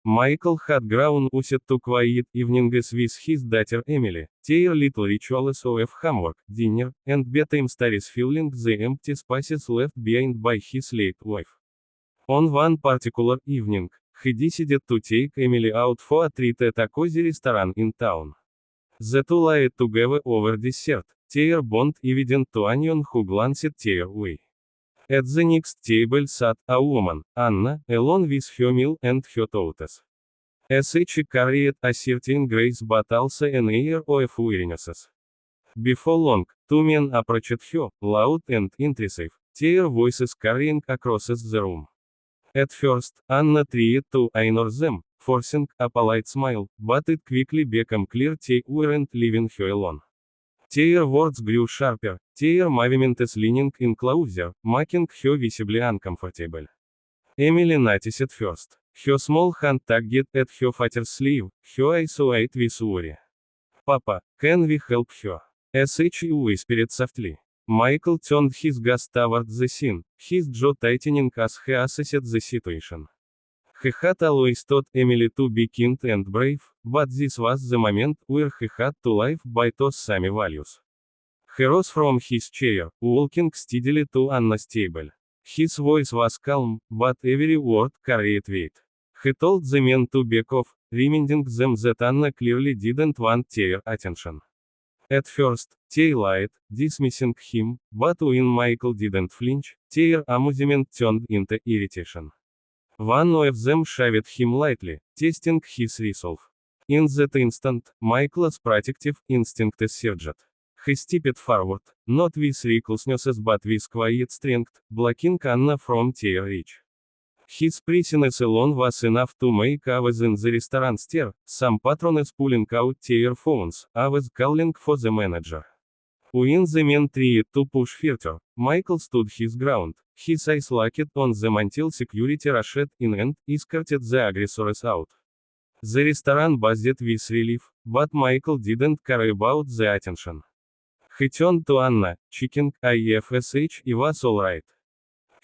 Michael had grown used to quiet evenings with his daughter Emily, their little rituals of homework, dinner, and bedtime stories filling the empty spaces left behind by his late wife. On one particular evening, he decided to take Emily out for a treat at a cozy restaurant in town. The two lied together over dessert, their bond evident to anyone who glanced their way. At the next table sat a woman, Anna, alone with her meal and her thoughts. She carried a certain grace but also an air of weariness. Before long, two men approached her, loud and intrusive, their voices carrying across the room. At first, Anna tried to ignore them, forcing a polite smile, but it quickly became clear they weren't leaving her alone. Their words grew sharper, their movements leaning in closer, making her visibly uncomfortable. Emily noticed first. Her small hand tugged at her father's sleeve, her eyes wide with worry. "Papa, can we help her?" She whispered softly. Michael turned his gaze toward the scene, his jaw tightening as he assessed the situation. He had always thought Emily to be kind and brave, but this was the moment where he had to live by those same values. He rose from his chair, walking steadily to Anna's table. His voice was calm, but every word carried weight. He told the men to back off, reminding them that Anna clearly didn't want their attention. At first, they lied, dismissing him, but when Michael didn't flinch, their amusement turned into irritation. One of them shoved him lightly, testing his resolve. In that instant, Michael's protective instinct surged. He stepped forward, not with recklessness but with quiet strength, blocking Anna from their reach. His presence alone was enough to make others in the restaurant stir, some patrons pulling out their phones, others calling for the manager. When the men tried to push further, Michael stood his ground, his eyes locked on them until security rushed in and escorted the aggressors out. The restaurant buzzed with relief, but Michael didn't care about the attention. He turned to Anna, checking if she was alright.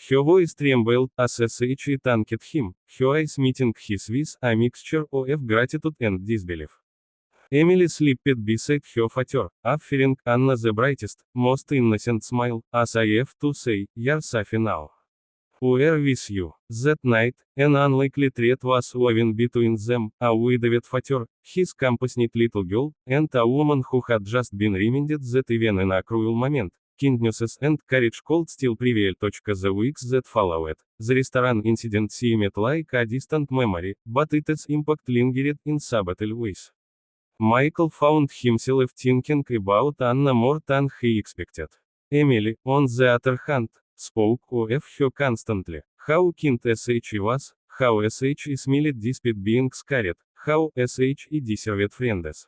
Her voice trembled as she thanked him, her eyes meeting his with a mixture of gratitude and disbelief. Emily slipped beside her father, offering Anna the brightest, most innocent smile, as if to say, "You're safe now. We're with you." That night, an unlikely thread was woven between them, a widowed father, his compassionate little girl, and a woman who had just been reminded that even in a cruel moment, kindness and courage could still prevail. The weeks that followed, the restaurant incident seemed like a distant memory, but its impact lingered in subtle ways. Michael found himself thinking about Anna more than he expected. Emily, on the other hand, spoke of her constantly, how kind she was, how she smiled despite being scared, how she deserved friends.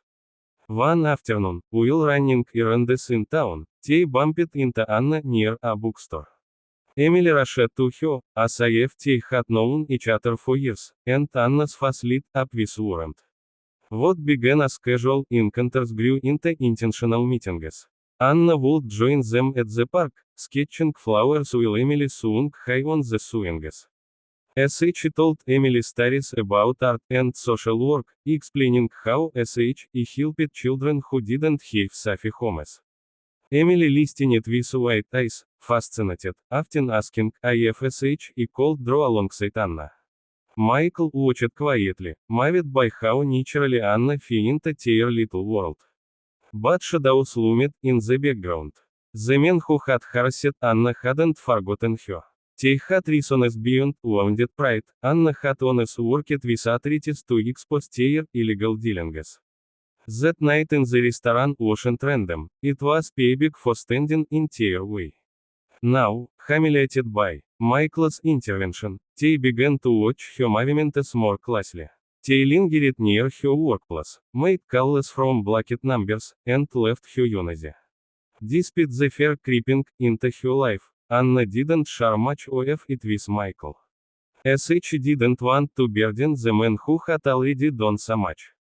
One afternoon, while running errands in town, they bumped into Anna near a bookstore. Emily rushed to her, as if they had known each other for years, and Anna's face lit up with warmth. What began as casual encounters grew into intentional meetings. Anna would join them at the park, sketching flowers while Emily swung high on the swings. She told Emily stories about art and social work, explaining how she helped children who didn't have safe homes. Emily listened with wide eyes, fascinated, often asking if she could draw alongside Anna. Michael watched quietly, moved by how naturally Anna fit into their little world. But shadows loomed in the background. The men who had harassed Anna hadn't forgotten her. They had reasons beyond wounded pride. Anna had once worked with authorities to expose their illegal dealings. That night in the restaurant wasn't random, it was payback for standing in their way. Now, humiliated by Michael's intervention, they began to watch her movements more closely. They lingered near her workplace, made calls from blocked numbers, and left her uneasy. Despite the fear creeping into her life, Anna didn't share much of it with Michael. She didn't want to burden the man who had already done so much.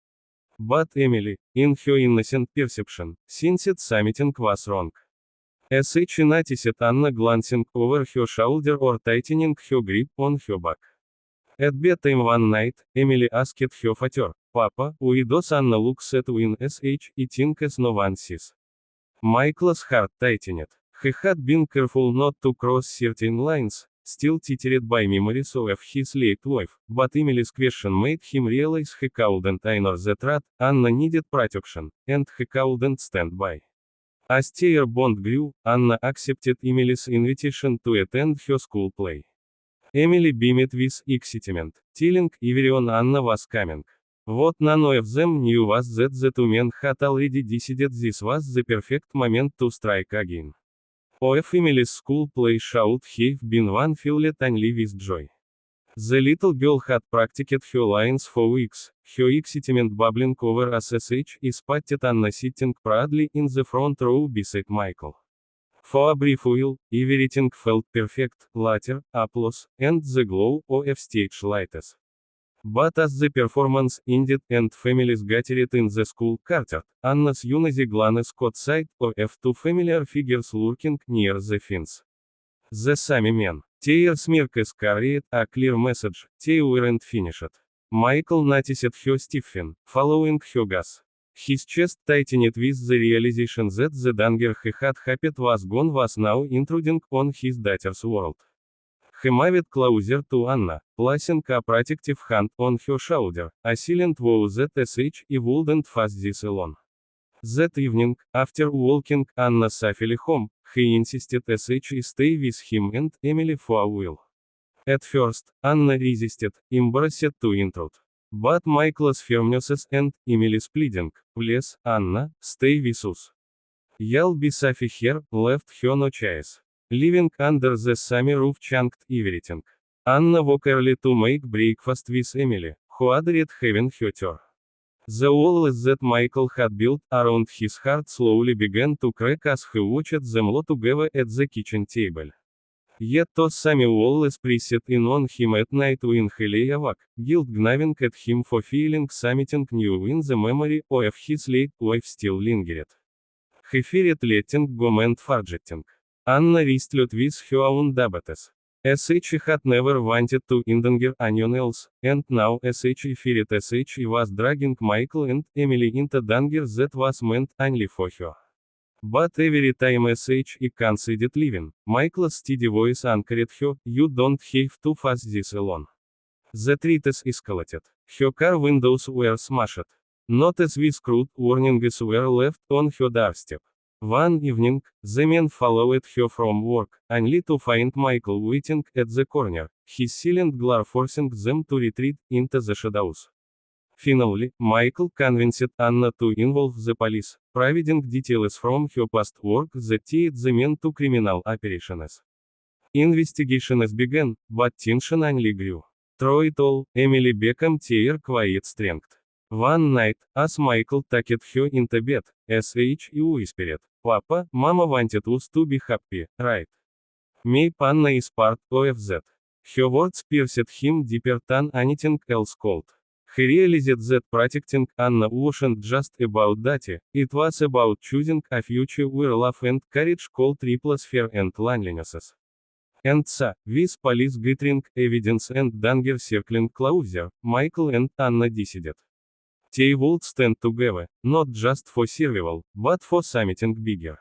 But Emily, in her innocent perception, sensed something was wrong. She noticed Anna glancing over her shoulder or tightening her grip on her back. At bedtime one night, Emily asked her father, "Papa, why does Anna look sad when eating as no one sees?" Michael's heart tightened. He had been careful not to cross certain lines, still tethered by memories of his late wife, but Emily's question made him realize he couldn't ignore the truth. Anna needed protection, and he couldn't stand by. As their bond grew, Anna accepted Emily's invitation to attend her school play. Emily beamed with excitement, telling everyone Anna was coming. What none of them knew was that the two men had already decided this was the perfect moment to strike again. Of Emily's school play should have been one filled only with joy. The little girl had practiced her lines for weeks, her excitement bubbling over as she spotted Anna sitting proudly in the front row beside Michael. For a brief while, everything felt perfect, laughter, applause, and the glow of stage lights. But as the performance ended and families gathered in the school courtyard, Anna's uneasy glance caught sight of two familiar figures lurking near the fence. The same men. Their smirks carried a clear message: they weren't finished. Michael noticed her stiffen, following her gaze. His chest tightened with the realization that the danger he had hoped was gone was now intruding on his daughter's world. He moved closer to Anna, placing a protective hand on her shoulder, a silent vow that he wouldn't face this alone. That evening, after walking Anna safely home, he insisted she stay with him and Emily for a while. At first, Anna resisted, embarrassed to intrude. But Michael's firmness and Emily's pleading, "Please, Anna, stay with us. You'll be safe here," left her no choice. Living under the same roof changed everything. Anna woke early to make breakfast with Emily, who adored having her tour. The walls that Michael had built around his heart slowly began to crack as he watched them all together at the kitchen table. Yet those same walls pressed in on him at night when he lay awake, guilt gnawing at him for feeling something new when the memory of his late wife still lingered. He feared letting go meant forgetting. Anna wrestled with her own diabetes. She had never wanted to endanger anyone else, and now she feared she was dragging Michael and Emily into danger that was meant only for her. But every time she considered leaving, Michael's steady voice anchored her: "You don't have to face this alone." The threat escalated. Her car windows were smashed. Notices with crude warnings were left on her doorstep. One evening, the men followed her from work, only to find Michael waiting at the corner, his silent glare forcing them to retreat into the shadows. Finally, Michael convinced Anna to involve the police, providing details from her past work that tied the men to criminal operations. Investigations began, but tension only grew. Through it all, Emily became their quiet strength. One night, as Michael tucked her into bed, he whispered, "Papa, Mama wanted us to be happy, right? Maybe Anna is part of that." Her words pierced him deeper than anything else could. He realized that protecting Anna wasn't just about duty, it was about choosing a future where love and courage could replace fear and loneliness. And so, with police gathering evidence and danger circling closer, Michael and Anna decided they would stand together, not just for survival, but for something bigger.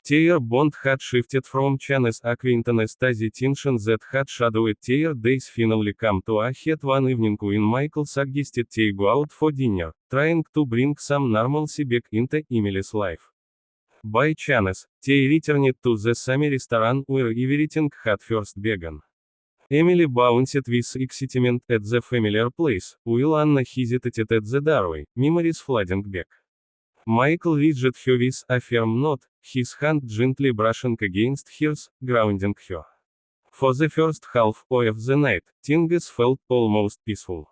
Their bond had shifted from chance acquaintance to the tension that had shadowed their days finally come to a head one evening when Michael suggested they go out for dinner, trying to bring some normalcy back into Emily's life. By chance, they returned to the same restaurant where everything had first begun. Emily bounced with excitement at the familiar place, while Anna hesitated at the doorway, memories flooding back. Michael reached her with a firm nod, his hand gently brushing against hers, grounding her. For the first half of the night, things felt almost peaceful.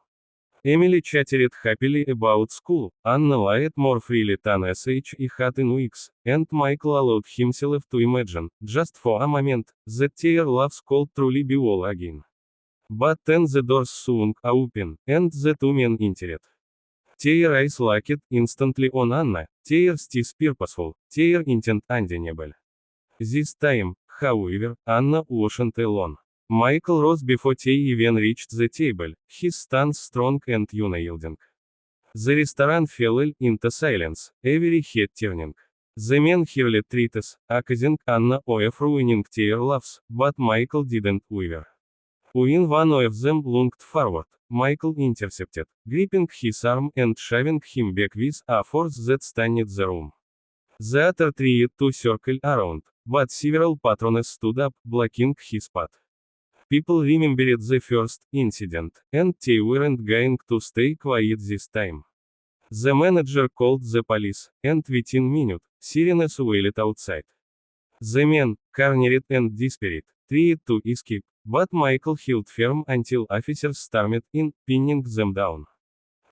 Emily chatted happily about school, Anna lied more freely than she had in weeks, and Michael allowed himself to imagine, just for a moment, that their lives could truly be whole again. But then the doors swung open, and the two men entered. Their eyes locked instantly on Anna, their steps purposeful, their intent undeniable. This time, however, Anna wasn't alone. Michael rose before they even reached the table, his stance strong and unyielding. The restaurant fell into silence, every head turning. The men hurled threats, accusing Anna of ruining their lives, but Michael didn't waver. When one of them lunged forward, Michael intercepted, gripping his arm and shoving him back with a force that stunned the room. The other tried to circle around, but several patrons stood up, blocking his path. People remembered the first incident, and they weren't going to stay quiet this time. The manager called the police, and within minutes, sirens wailed outside. The men, cornered and desperate, tried to escape, but Michael held firm until officers stormed in, pinning them down.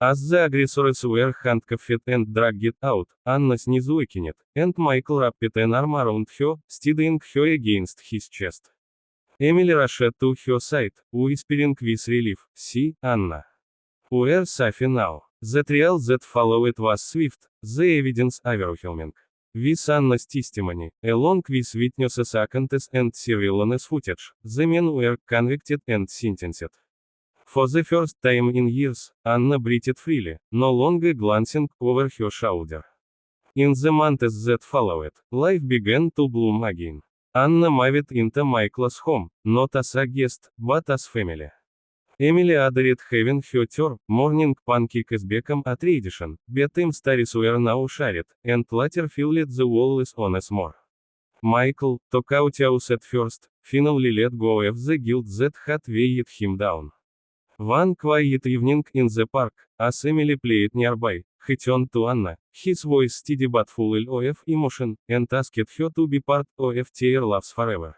As the aggressors were handcuffed and dragged out, Anna sneezed weakened, and Michael wrapped an arm around her, steadying her against his chest. Emily rushed to her side, whispering with relief, "See, Anna. We're safe now." The trial that followed was swift, the evidence overwhelming. With Anna's testimony, along with witnesses' accounts and surveillance footage, the men were convicted and sentenced. For the first time in years, Anna breathed freely, no longer glancing over her shoulder. In the months that followed, life began to bloom again. Anna moved into Michael's home, not as a guest, but as family. Emily adored having her third morning pancakes become a tradition, bedtime stories were now shared, and later filled the walls once more. Michael, too cautious at first, finally let go of the guilt that had weighed him down. One quiet evening in the park, as Emily played nearby, he turned to Anna, his voice steady but full of emotion, and asked her to be part of their lives forever.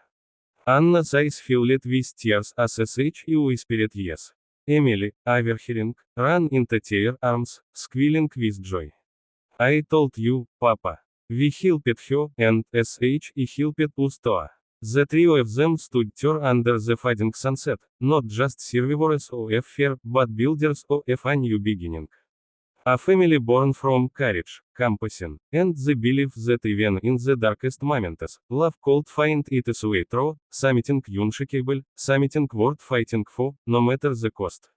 Anna's eyes filled with tears as she whispered yes. Emily, overhearing, ran into their arms, squealing with joy. "I told you, Papa. We helped her, and she helped us too." The three of them stood there under the fading sunset, not just survivors of fear, but builders of a new beginning. A family born from courage, compassion, and the belief that even in the darkest moments, love could find its way through, something unshakable, something worth fighting for, no matter the cost.